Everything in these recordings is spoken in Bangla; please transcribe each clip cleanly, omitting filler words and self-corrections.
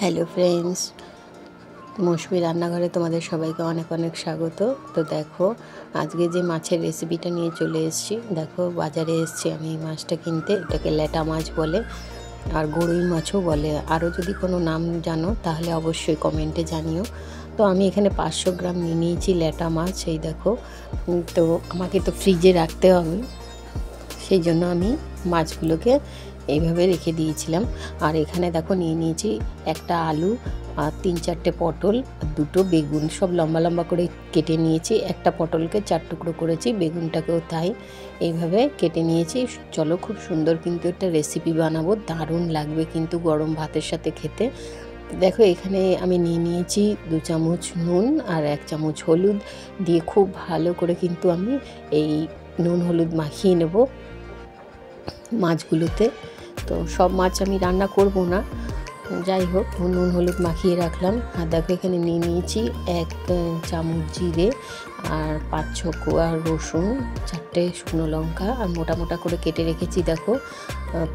হ্যালো ফ্রেন্ডস, মৌসুমি রান্নাঘরে তোমাদের সবাইকে অনেক অনেক স্বাগত। তো দেখো, আজকে যে মাছের রেসিপিটা নিয়ে চলে এসেছি। দেখো, বাজারে এসেছি আমি এই মাছটা কিনতে। এটাকে ল্যাটা মাছ বলে, আর গরুই মাছও বলে। আরও যদি কোনো নাম জানো তাহলে অবশ্যই কমেন্টে জানিও। তো আমি এখানে 500 গ্রাম নিয়ে নিয়েছি ল্যাটা মাছ। এই দেখো, তো আমাকে তো ফ্রিজে রাখতে হবে, সেই জন্য আমি মাছগুলোকে এইভাবে রেখে দিয়েছিলাম। আর এখানে দেখো নিয়ে নিয়েছি একটা আলু, আর 3-4টে পটল, আর 2টো বেগুন, সব লম্বা লম্বা করে কেটে নিয়েছি। একটা পটলকে 4 টুকরো করেছি, বেগুনটাকেও তাই এইভাবে কেটে নিয়েছি। চলো, খুব সুন্দর কিন্তু একটা রেসিপি বানাবো, দারুণ লাগবে কিন্তু গরম ভাতের সাথে খেতে। দেখো, এখানে আমি নিয়ে নিয়েছি 2 চামচ নুন আর 1 চামচ হলুদ দিয়ে খুব ভালো করে কিন্তু আমি এই নুন হলুদ মাখিয়ে নেব মাছগুলোতে। তো সব মাছ আমি রান্না করব না, যাই হোক নুন হলুদ মাখিয়ে রাখলাম। আর দেখো, এখানে নিয়ে নিয়েছি 1 চামচ জিরে, আর 5-6 কোয়া রসুন, 4টে শুকনো লঙ্কা, আর মোটা মোটা করে কেটে রেখেছি দেখো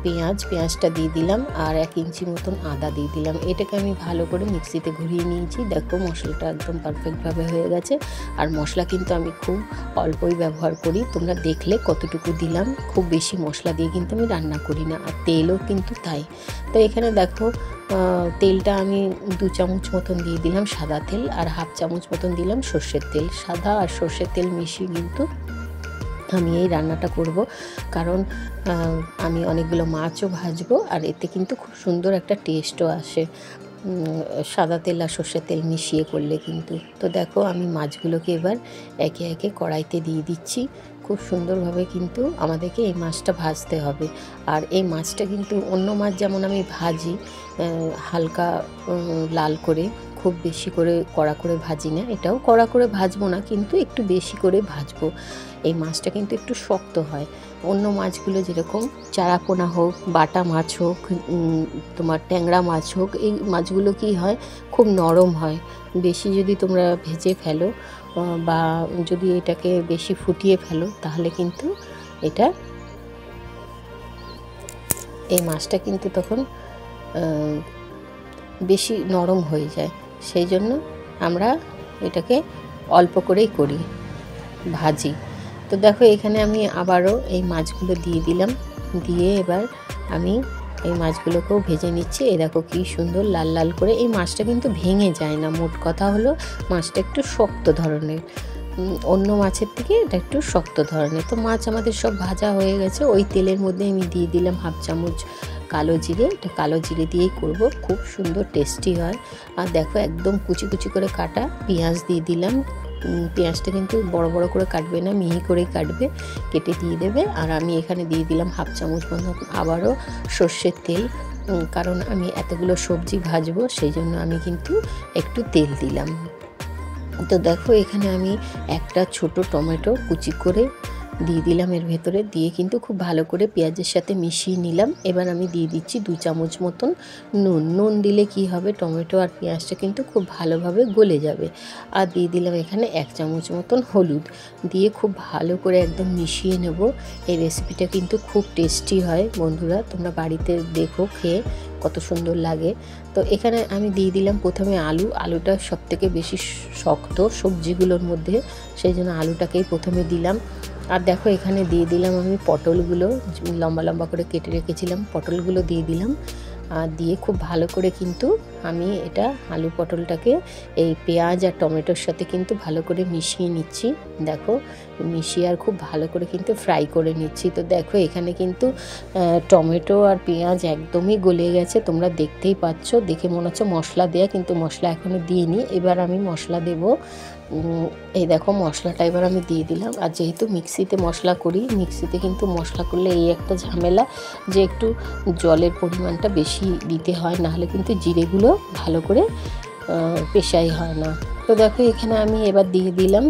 পেঁয়াজটা দিয়ে দিলাম, আর 1 ইঞ্চি মতন আদা দিয়ে দিলাম। এটাকে আমি ভালো করে মিক্সিতে ঘুরিয়ে নিয়েছি। দেখো, মশলাটা একদম পারফেক্টভাবে হয়ে গেছে। আর মশলা কিন্তু আমি খুব অল্পই ব্যবহার করি, তোমরা দেখলে কতটুকু দিলাম। খুব বেশি মশলা দিয়ে কিন্তু আমি রান্না করি না, আর তেলও কিন্তু তাই। তো এখানে দেখো, তেলটা আমি 2 চামচ মতন দিয়ে দিলাম সাদা তেল, আর 1/2 চামচ মতন দিলাম সর্ষের তেল। সাদা আর সর্ষের তেল মিশিয়ে কিন্তু আমি এই রান্নাটা করব, কারণ আমি অনেকগুলো মাছও ভাজবো, আর এতে কিন্তু খুব সুন্দর একটা টেস্টও আসে সাদা তেল আর সর্ষের তেল মিশিয়ে করলে কিন্তু। তো দেখো, আমি মাছগুলোকে এবার একে একে কড়াইতে দিয়ে দিচ্ছি। খুব সুন্দরভাবে কিন্তু আমাদেরকে এই মাছটা ভাজতে হবে। আর এই মাছটা কিন্তু অন্য মাছ যেমন আমি ভাজি হালকা লাল করে, খুব বেশি করে কড়া করে ভাজি না। এটাও কড়া করে ভাজবো না, কিন্তু একটু বেশি করে ভাজবো। এই মাছটা কিন্তু একটু শক্ত হয়। অন্য মাছগুলো যেরকম চারাপোনা হোক, বাটা মাছ হোক, তোমার ট্যাংরা মাছ হোক, এই মাছগুলো কি হয়, খুব নরম হয়। বেশি যদি তোমরা ভেজে ফেলো বা যদি এটাকে বেশি ফুটিয়ে ফেলো, তাহলে কিন্তু এই মাছটা কিন্তু তখন বেশি নরম হয়ে যায়। সেই জন্য আমরা এটাকে অল্প করেই করি, ভাজি। তো দেখো, এখানে আমি আবারও এই মাছগুলো দিয়ে দিলাম, দিয়ে এবার আমি এই মাছগুলোকেও ভেজে নিচ্ছি। এই দেখো কি সুন্দর লাল লাল করে। এই মাছটা কিন্তু ভেঙে যায় না, মোট কথা হলো মাছটা একটু শক্ত ধরনের, অন্য মাছের থেকে এটা একটু শক্ত ধরনের। তো মাছ আমাদের সব ভাজা হয়ে গেছে। ওই তেলের মধ্যে আমি দিয়ে দিলাম 1/2 চামচ কালো জিরে। এটা কালো জিরে দিয়েই করব, খুব সুন্দর টেস্টি হয়। আর দেখো, একদম কুচি কুচি করে কাটা পেঁয়াজ দিয়ে দিলাম। পেঁয়াজটা কিন্তু বড় বড় করে কাটবে না, মিহি করেই কাটবে, কেটে দিয়ে দেবে। আর আমি এখানে দিয়ে দিলাম 1/2 চামচ মতো আবারও সর্ষের তেল, কারণ আমি এতগুলো সবজি ভাজবো, সেই জন্য আমি কিন্তু একটু তেল দিলাম। তো দেখো, এখানে আমি একটা ছোট টমেটো কুচি করে দিয়ে দিলাম এর ভেতরে, দিয়ে কিন্তু খুব ভালো করে পেঁয়াজের সাথে মিশিয়ে নিলাম। এবার আমি দিয়ে দিচ্ছি 2 চামচ মতন নুন দিলে কি হবে, টমেটো আর পেঁয়াজটা কিন্তু খুব ভালোভাবে গলে যাবে। আর দিয়ে দিলাম এখানে 1 চামচ মতন হলুদ, দিয়ে খুব ভালো করে একদম মিশিয়ে নেব। এই রেসিপিটা কিন্তু খুব টেস্টি হয় বন্ধুরা, তোমরা বাড়িতে দেখো খেয়ে কত সুন্দর লাগে। তো এখানে আমি দিয়ে দিলাম প্রথমে আলুটা সবথেকে বেশি শক্ত সবজিগুলোর মধ্যে, সেই জন্য আলুটাকেই প্রথমে দিলাম। আর দেখো, এখানে দিয়ে দিলাম আমি পটলগুলো, লম্বা লম্বা করে কেটে রেখেছিলাম, পটলগুলো দিয়ে দিলাম। আর দিয়ে খুব ভালো করে কিন্তু আমি এটা আলু পটলটাকে এই পেঁয়াজ আর টমেটোর সাথে কিন্তু ভালো করে মিশিয়ে নিচ্ছি। দেখো, মিশিয়ে আর খুব ভালো করে কিন্তু ফ্রাই করে নিচ্ছি। তো দেখো, এখানে কিন্তু টমেটো আর পেঁয়াজ একদমই গলে গেছে, তোমরা দেখতেই পাচ্ছ। দেখে মনে হচ্ছে মশলা দেয়া, কিন্তু মশলা এখনও দিইনি। এবার আমি মশলা দেব। এই দেখো, মশলাটা এবার আমি দিয়ে দিলাম। আর যেহেতু মিক্সিতে মশলা করি, মিক্সিতে কিন্তু মশলা করলে এই একটা ঝামেলা যে একটু জলের পরিমাণটা বেশি দিতে হয়, নাহলে কিন্তু জিরেগুলো ভালো করে পেশাই হয় না। তো দেখো, এখানে আমি এবার দিয়ে দিলাম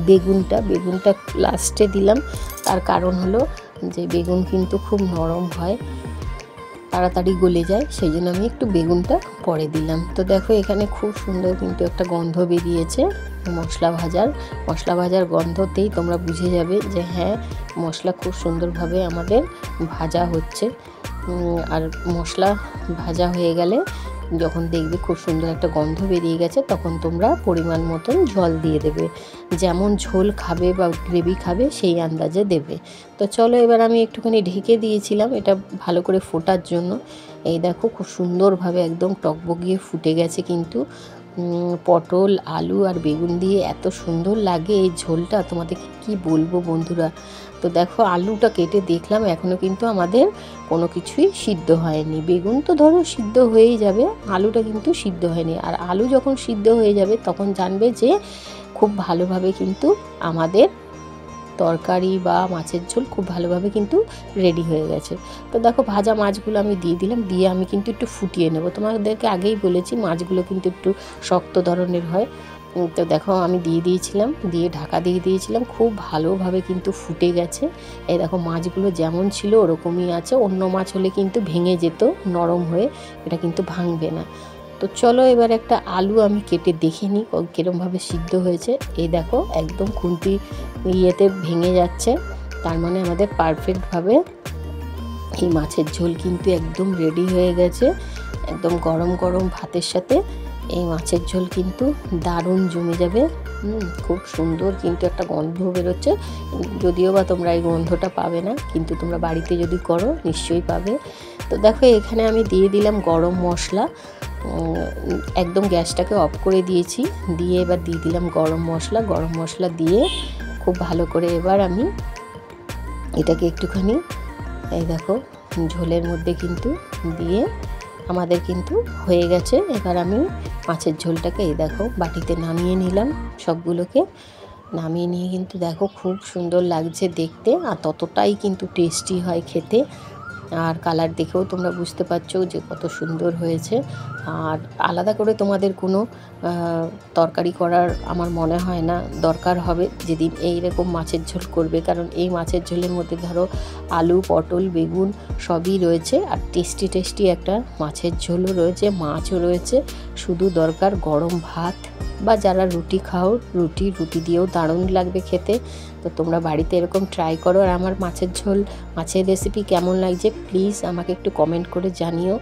বেগুনটা লাস্টে দিলাম। তার কারণ হলো যে বেগুন কিন্তু খুব নরম হয়, তাড়াতাড়ি গলে যায়, সেই জন্য আমি একটু বেগুনটা পরে দিলাম। তো দেখো, এখানে খুব সুন্দর কিন্তু একটা গন্ধ বেরিয়েছে মশলা ভাজার গন্ধতেই তোমরা বুঝে যাবে যে হ্যাঁ, মশলা খুব সুন্দরভাবে আমাদের ভাজা হচ্ছে। আর মশলা ভাজা হয়ে গেলে যখন দেখবে খুব সুন্দর একটা গন্ধ বেরিয়ে গেছে তখন তোমরা পরিমাণ মতন জল দিয়ে দেবে, যেমন ঝোল খাবে বা গ্রেভি খাবে সেই আন্দাজে দেবে। তো চলো এবার আমি একটুখানি ঢেকে দিয়েছিলাম এটা ভালো করে ফোটার জন্য। এই দেখো খুব সুন্দরভাবে একদম টকবগিয়ে ফুটে গেছে, কিন্তু পটল আলু আর বেগুন দিয়ে এত সুন্দর লাগে এই ঝোলটা, তোমাদেরকে কি বলবো বন্ধুরা। তো দেখো আলুটা কেটে দেখলাম এখনও কিন্তু আমাদের কোনো কিছুই সিদ্ধ হয়নি। বেগুন তো ধরো সিদ্ধ হয়েই যাবে, আলুটা কিন্তু সিদ্ধ হয়নি। আর আলু যখন সিদ্ধ হয়ে যাবে তখন জানবে যে খুব ভালোভাবে কিন্তু আমাদের তরকারি বা মাছের ঝোল খুব ভালোভাবে কিন্তু রেডি হয়ে গেছে। তো দেখো ভাজা মাছগুলো আমি দিয়ে দিলাম, দিয়ে আমি কিন্তু একটু ফুটিয়ে নেব। তোমাদেরকে আগেই বলেছি মাছগুলো কিন্তু একটু শক্ত ধরনের হয়। তো দেখো আমি দিয়ে দিয়েছিলাম, দিয়ে ঢাকা দিয়ে দিয়েছিলাম, খুব ভালোভাবে কিন্তু ফুটে গেছে। এই দেখো মাছগুলো যেমন ছিল ওরকমই আছে, অন্য মাছ হলে কিন্তু ভেঙে যেত নরম হয়ে, এটা কিন্তু ভাঙবে না। তো চলো এবার একটা আলু আমি কেটে দেখে নিই কীরমভাবে সিদ্ধ হয়েছে। এই দেখো একদম খুন্তি ইয়েতে ভেঙে যাচ্ছে, তার মানে আমাদের পারফেক্টভাবে এই মাছের ঝোল কিন্তু একদম রেডি হয়ে গেছে। একদম গরম গরম ভাতের সাথে এই মাছের ঝোল কিন্তু দারুণ জমে যাবে। খুব সুন্দর কিন্তু একটা গন্ধ বেরোচ্ছে, যদিও বা তোমরা এই গন্ধটা পাবে না, কিন্তু তোমরা বাড়িতে যদি করো নিশ্চয়ই পাবে। তো দেখো এখানে আমি দিয়ে দিলাম গরম মশলা, একদম গ্যাসটাকে অফ করে দিয়েছি, দিয়ে এবার দিয়ে দিলাম গরম মশলা দিয়ে খুব ভালো করে এবার আমি এটাকে একটুখানি এই দেখো ঝোলের মধ্যে কিন্তু দিয়ে আমাদের কিন্তু হয়ে গেছে। এবার আমি মাছের ঝোলটাকে এই দেখো বাটিতে নামিয়ে নিলাম, সবগুলোকে নামিয়ে নিয়ে কিন্তু দেখো খুব সুন্দর লাগছে দেখতে, আর ততটাই কিন্তু টেস্টি হয় খেতে। আর কালার দেখেও তোমরা বুঝতে পারছো যে কত সুন্দর হয়েছে। আর আলাদা করে তোমাদের কোনো তরকারি করার আমার মনে হয় না দরকার হবে যেদিন এইরকম মাছের ঝোল করবে, কারণ এই মাছের ঝোলের মধ্যে ধরো আলু পটল বেগুন সবই রয়েছে, আর টেস্টি একটা মাছের ঝোলও রয়েছে, মাছও রয়েছে। শুধু দরকার গরম ভাত, বা যারা রুটি খাও রুটি দিয়েও দারুণ লাগবে খেতে। তো তোমরা বাড়িতে এরকম ট্রাই করো। আর আমার মাছের রেসিপি কেমন লাগছে প্লিজ আমাকে একটু কমেন্ট করে জানিও।